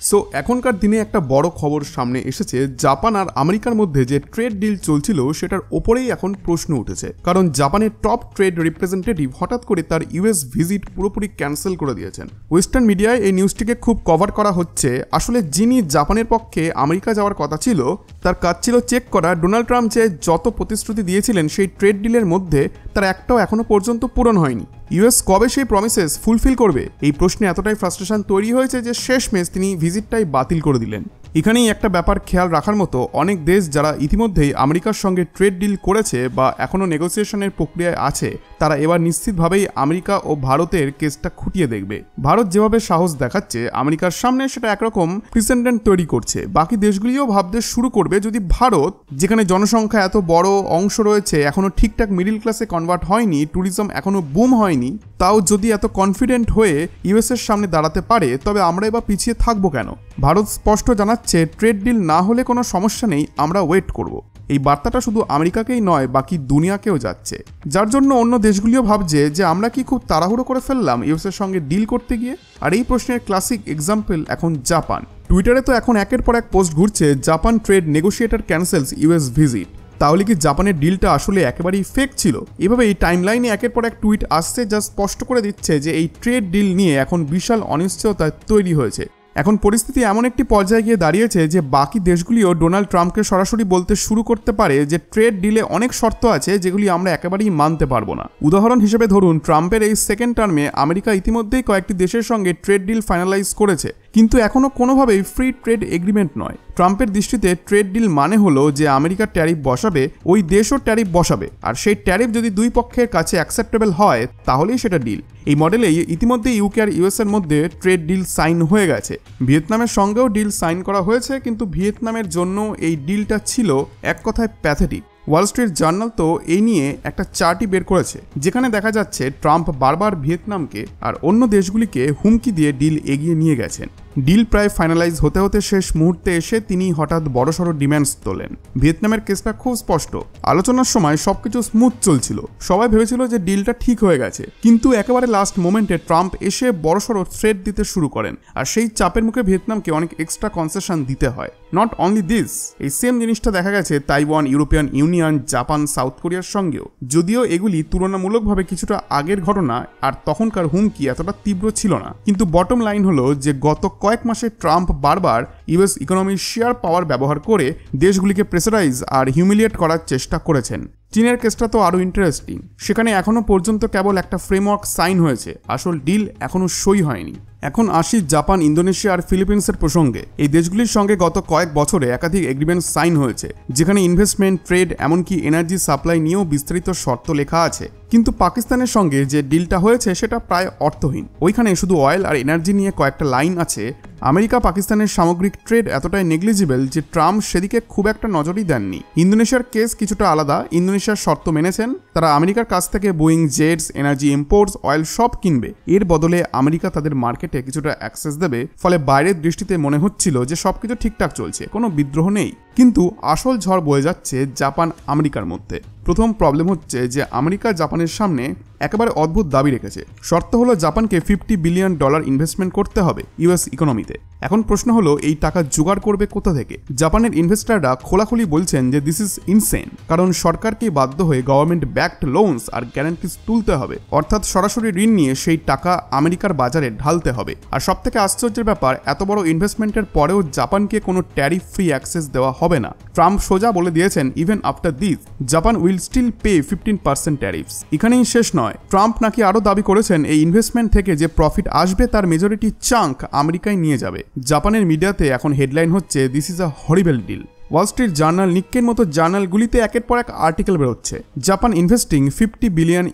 So এখনকার দিনে একটা বড় খবর সামনে এসেছে, জাপান আর আমেরিকার মধ্যে যে ট্রেড ডিল চলছিল সেটার ওপরেই এখন প্রশ্ন উঠেছে। কারণ জাপানের টপ ট্রেড রিপ্রেজেন্টেটিভ হঠাৎ করে তার ইউএস ভিজিট পুরোপুরি ক্যান্সেল করে দিয়েছেন। ওয়েস্টার্ন মিডিয়ায় এই নিউজটিকে খুব কভার করা হচ্ছে। আসলে যিনি জাপানের পক্ষে আমেরিকা যাওয়ার কথা ছিল, তার কাজ ছিল চেক করা ডোনাল্ড ট্রাম্প যে যত প্রতিশ্রুতি দিয়েছিলেন সেই ট্রেড ডিলের মধ্যে তার একটাও এখনো পর্যন্ত পূরণ হয়নি। ইউএস কবে সেই প্রমিসেস ফুলফিল করবে, এই প্রশ্নে এতটাই ফ্রাস্ট্রেশন তৈরি হয়েছে যে শেষমেশ তিনি ভিজিটটাই বাতিল করে দিলেন। এখানেই একটা ব্যাপার খেয়াল রাখার মতো, অনেক দেশ যারা ইতিমধ্যেই আমেরিকার সঙ্গে ট্রেড ডিল করেছে বা এখনও নেগোসিয়েশনের প্রক্রিয়ায় আছে, তারা এবার নিশ্চিতভাবেই আমেরিকা ও ভারতের কেসটা খুঁটিয়ে দেখবে। ভারত যেভাবে সাহস দেখাচ্ছে আমেরিকার সামনে, সেটা একরকম প্রিসেন্ডেন্ট তৈরি করছে। বাকি দেশগুলিও ভাবতে শুরু করবে যদি ভারত, যেখানে জনসংখ্যা এত বড় অংশ রয়েছে, এখনও ঠিকঠাক মিডিল ক্লাসে কনভার্ট হয়নি, ট্যুরিজম এখনও বুম হয়নি, তাও যদি এত কনফিডেন্ট হয়ে ইউএসের সামনে দাঁড়াতে পারে, তবে আমরা এবার পিছিয়ে থাকবো কেন? ভারত স্পষ্ট জানাচ্ছে ট্রেড ডিল না হলে কোনো সমস্যা নেই, আমরা ওয়েট করব। এই বার্তাটা শুধু আমেরিকাকেই নয়, বাকি দুনিয়াকেও যাচ্ছে, যার জন্য অন্য দেশগুলিও ভাবছে যে আমরা কি খুব তাড়াহুড়ো করে ফেললাম ইউএসের সঙ্গে ডিল করতে গিয়ে। আর এই প্রশ্নের ক্লাসিক এক্সাম্পল এখন জাপান। টুইটারে তো এখন একের পর এক পোস্ট ঘুরছে, Japan trade negotiator cancels US visit. তাহলে কি জাপানের ডিলটা আসলে একেবারেই ফেক ছিল? এভাবে এই টাইমলাইনে একের পর এক টুইট আসছে যা স্পষ্ট করে দিচ্ছে যে এই ট্রেড ডিল নিয়ে এখন বিশাল অনিশ্চয়তা তৈরি হয়েছে। এখন পরিস্থিতি এমন একটি পর্যায়ে গিয়ে দাঁড়িয়েছে যে বাকি দেশগুলিও ডোনাল্ড ট্রাম্পকে সরাসরি বলতে শুরু করতে পারে যে ট্রেড ডিলে অনেক শর্ত আছে যেগুলি আমরা একেবারেই মানতে পারবো না। উদাহরণ হিসেবে ধরুন, ট্রাম্পের এই সেকেন্ড টার্মে আমেরিকা ইতিমধ্যেই কয়েকটি দেশের সঙ্গে ট্রেড ডিল ফাইনালাইজ করেছে, কিন্তু এখনও কোনোভাবেই ফ্রি ট্রেড এগ্রিমেন্ট নয়। ট্রাম্পের দৃষ্টিতে ট্রেড ডিল মানে হলো যে আমেরিকা ট্যারিফ বসাবে, ওই দেশও ট্যারিফ বসাবে, আর সেই ট্যারিফ যদি দুই পক্ষের কাছে অ্যাকসেপ্টেবল হয় তাহলেই সেটা ডিল। এই মডেলেই ইতিমধ্যে ইউকে আর ইউএস এর মধ্যে ট্রেড ডিল সাইন হয়ে গেছে। ভিয়েতনামের সঙ্গেও ডিল সাইন করা হয়েছে, কিন্তু ভিয়েতনামের জন্য এই ডিলটা ছিল এক কথায় প্যাথেটিক। ওয়াল স্ট্রিট জার্নাল তো এই নিয়ে একটা চার্টই বের করেছে, যেখানে দেখা যাচ্ছে ট্রাম্প বারবার ভিয়েতনামকে আর অন্য দেশগুলিকে হুমকি দিয়ে ডিল এগিয়ে নিয়ে গেছেন। ডিল প্রায় ফাইনালাইজ হতে হতে শেষ মুহূর্তে এসে তিনি হঠাৎ বড়সড় ডিম্যান্ডস তোলেন। ভিয়েতনামের কেসটা খুব স্পষ্ট, আলোচনার সময় সবকিছু স্মুথ চলছিল, সবাই ভেবেছিল যে ডিলটা ঠিক হয়ে গেছে, কিন্তু একেবারে লাস্ট মোমেন্টে ট্রাম্প এসে বড়সড় থ্রেট দিতে শুরু করেন, আর সেই চাপের মুখে ভিয়েতনামকে অনেক এক্সট্রা কনসেশন দিতে হয়। নট অনলি দিস, এই সেম জিনিসটা দেখা গেছে Taiwan, European union, Japan, south কোরিয়ার সঙ্গেও, যদিও এগুলি তুলনামূলকভাবে কিছুটা আগের ঘটনা আর তখনকার হুমকি এতটা তীব্র ছিল না। কিন্তু বটম লাইন হলো যে গত কয়েক মাসে ট্রাম্প বারবার ইউএস ইকোনমির শেয়ার পাওয়ার ব্যবহার করে দেশগুলিকে প্রেসারাইজ আর হিউমিলিয়েট করার চেষ্টা করেছেন। চীনের কেসটা তো আরও ইন্টারেস্টিং, সেখানে এখনও পর্যন্ত কেবল একটা ফ্রেমওয়ার্ক সাইন হয়েছে, আসল ডিল এখনও সই হয়নি। এখন আসি জাপান, ইন্দোনেশিয়া আর ফিলিপিন্সের প্রসঙ্গে। এই দেশগুলির সঙ্গে গত কয়েক বছরে একাধিক এগ্রিমেন্ট সাইন হয়েছে, যেখানে ইনভেস্টমেন্ট, ট্রেড, এমনকি এনার্জি সাপ্লাই নিয়েও বিস্তারিত শর্ত লেখা আছে। কিন্তু পাকিস্তানের সঙ্গে যে ডিলটা হয়েছে সেটা প্রায় অর্থহীন। ওইখানে শুধু অয়েল আর এনার্জি নিয়ে কয়েকটা লাইন আছে। আমেরিকা পাকিস্তানের সামগ্রিক ট্রেড এতটাই নেগলিজিবল যে ট্রাম্প সেদিকে খুব একটা নজরই দেননি। ইন্দোনেশিয়ার কেস কিছুটা আলাদা। ইন্দোনেশিয়ার শর্ত মেনেছেন, তারা আমেরিকার কাছ থেকে Boeing jets, energy imports, oil সব কিনবে। এর বদলে আমেরিকা তাদের মার্কেটে কিছুটা অ্যাক্সেস দেবে, ফলে বাইরের দৃষ্টিতে মনে হচ্ছিল যে সবকিছু ঠিকঠাক চলছে, কোনো বিদ্রোহ নেই। কিন্তু আসল ঝড় বয়ে যাচ্ছে জাপান আমেরিকার মধ্যে। প্রথম প্রবলেম হচ্ছে যে আমেরিকা জাপানের সামনে একেবারে অদ্ভুত দাবি রেখেছে। শর্ত হলো জাপানকে $50 বিলিয়ন ইনভেস্টমেন্ট করতে হবে ইউএস ইকোনমিতে। এখন প্রশ্ন হলো এই টাকা জোগাড় করবে কোথা থেকে? জাপানের ইনভেস্টররা খোলাখুলি বলছেন যে দিস ইজ ইনসেন, কারণ সরকারকে বাধ্য হয়ে গভর্নমেন্ট ব্যাকড লোনস আর গ্যারান্টিজ তুলতে হবে, অর্থাৎ সরাসরি ঋণ নিয়ে সেই টাকা আমেরিকার বাজারে ঢালতে হবে। আর সবথেকে আশ্চর্যের ব্যাপার, এত বড় ইনভেস্টমেন্টের পরেও জাপানকে কোনো ট্যারিফ ফ্রি অ্যাক্সেস দেওয়া হবে না। ট্রাম্প সোজা বলে দিয়েছেন, even after this Japan will still pay 15% tariffs. এখানেই শেষ নয়, ট্রাম্প নাকি আরও দাবি করেছেন এই ইনভেস্টমেন্ট থেকে যে প্রফিট আসবে তার মেজরিটি চাঙ্ক আমেরিকায় নিয়ে যাবে। জাপানের মিডিয়াতে এখন হেডলাইন হচ্ছে, this is a horrible deal. Wall Street Journal, নিক্কের মতো জার্নালগুলিতে একের পর এক আর্টিকেল বেরোচ্ছে, Japan investing $50 billion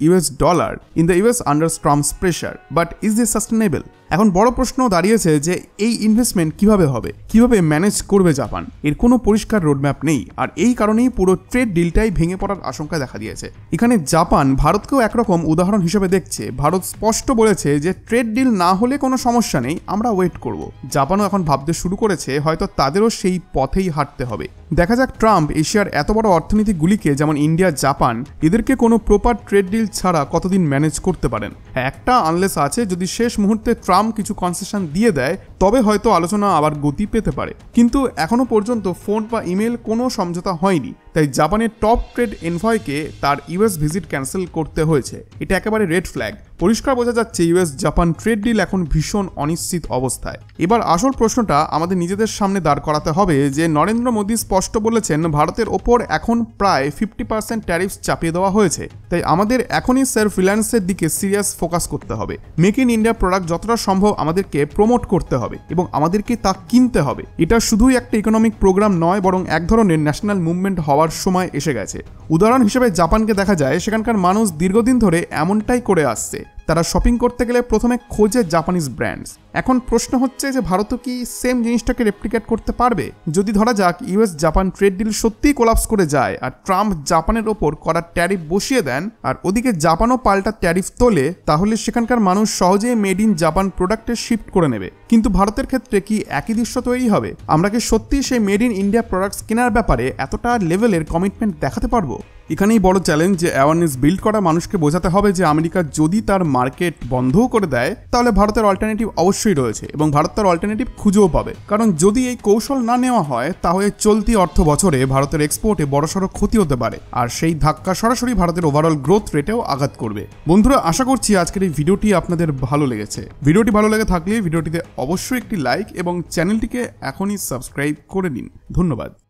in the US under Trump's pressure, but is this sustainable? এখন বড় প্রশ্ন দাঁড়িয়েছে যে এই ইনভেস্টমেন্ট কিভাবে হবে, কিভাবে ম্যানেজ করবে জাপান? এর কোনো পরিষ্কার রোডম্যাপ নেই, আর এই কারণেই পুরো ট্রেড ডিলটাই ভেঙে পড়ার আশঙ্কা দেখা দিয়েছে। এখানে জাপান ভারতকেও একরকম উদাহরণ হিসেবে দেখছে। ভারত স্পষ্ট বলেছে যে ট্রেড ডিল না হলে কোনো সমস্যা নেই, আমরা ওয়েট করব। জাপানও এখন ভাবতে শুরু করেছে হয়তো তাদেরও সেই পথেই হাঁটতে হবে। দেখা যাক ট্রাম্প এশিয়ার এত বড় অর্থনীতিগুলিকে, যেমন ইন্ডিয়া, জাপান, এদেরকে কোনো প্রপার ট্রেড ডিল ছাড়া কতদিন ম্যানেজ করতে পারেন। একটা আনলেস আছে, যদি শেষ মুহূর্তে ট্রাম্প ট্রাম্প কিছু কনসেশন দিয়ে দেয় তবে হয়তো আলোচনা আবার গতি পেতে পারে। কিন্তু এখনো পর্যন্ত ফোন বা ইমেল কোনো সমঝোতা হয়নি, তাই জাপানের টপ ট্রেড এনভয়কে তার ইউএস ভিজিট ক্যান্সেল করতে হয়েছে। এটা একেবারে রেড ফ্ল্যাগ। পরিষ্কার বোঝা যাচ্ছে ইউএস জাপান ট্রেড ডিল এখন ভীষণ অনিশ্চিত অবস্থায়। এবার আসল প্রশ্নটা আমাদের নিজেদের সামনে দাঁড় করাতে হবে যে নরেন্দ্র মোদী স্পষ্ট বলেছেন ভারতের ওপর এখন প্রায় 50% ট্যারিফস চাপিয়ে দেওয়া হয়েছে, তাই আমাদের এখনই সেলফ রিলায়েন্সের দিকে সিরিয়াস ফোকাস করতে হবে। মেক ইন ইন্ডিয়া প্রোডাক্ট যতটা সম্ভব আমাদেরকে প্রমোট করতে হবে এবং আমাদেরকে তা কিনতে হবে। এটা শুধুই একটা ইকোনমিক প্রোগ্রাম নয়, বরং এক ধরনের ন্যাশনাল মুভমেন্ট হওয়ার সময় এসে গেছে। উদাহরণ হিসেবে জাপানকে দেখা যায়, সেখানকার মানুষ দীর্ঘদিন ধরে এমনটাই করে আসছে। তারা শপিং করতে গেলে প্রথমে খোঁজে জাপানিজ ব্র্যান্ডস। এখন প্রশ্ন হচ্ছে যে ভারতও কি সেম জিনিসটাকে রেপ্লিকেট করতে পারবে? যদি ধরা যাক ইউএস জাপান ট্রেড ডিল সত্যিই কোলাপস করে যায় আর ট্রাম্প জাপানের ওপর কড়া ট্যারিফ বসিয়ে দেন আর ওদিকে জাপানও পাল্টা ট্যারিফ তোলে, তাহলে সেখানকার মানুষ সহজেই মেড ইন জাপান প্রোডাক্টে শিফট করে নেবে। কিন্তু ভারতের ক্ষেত্রে কি একই দৃশ্য তৈরি হবে? আমরা কি সত্যি সেই মেড ইন ইন্ডিয়া প্রোডাক্টস কেনার ব্যাপারে এতটা লেভেলের কমিটমেন্ট দেখাতে পারবো? এখানেই বড় চ্যালেঞ্জ যে অ্যাওয়ারনেস বিল্ড করা মানুষকে বোঝাতে হবে যে আমেরিকা যদি তার মার্কেট বন্ধও করে দেয় তাহলে ভারতের অল্টারনেটিভ অবশ্যই রয়েছে এবং ভারত তার অল্টারনেটিভ খুঁজেও পাবে। কারণ যদি এই কৌশল না নেওয়া হয় তাহলে চলতি অর্থ বছরে ভারতের এক্সপোর্টে বড়সড় ক্ষতি হতে পারে, আর সেই ধাক্কা সরাসরি ভারতের ওভারঅল গ্রোথ রেটেও আঘাত করবে। বন্ধুরা, আশা করছি আজকের এই ভিডিওটি আপনাদের ভালো লেগেছে। ভিডিওটি ভালো লেগে থাকলে ভিডিওটিতে অবশ্যই একটি লাইক এবং চ্যানেলটিকে এখনই সাবস্ক্রাইব করে নিন। ধন্যবাদ।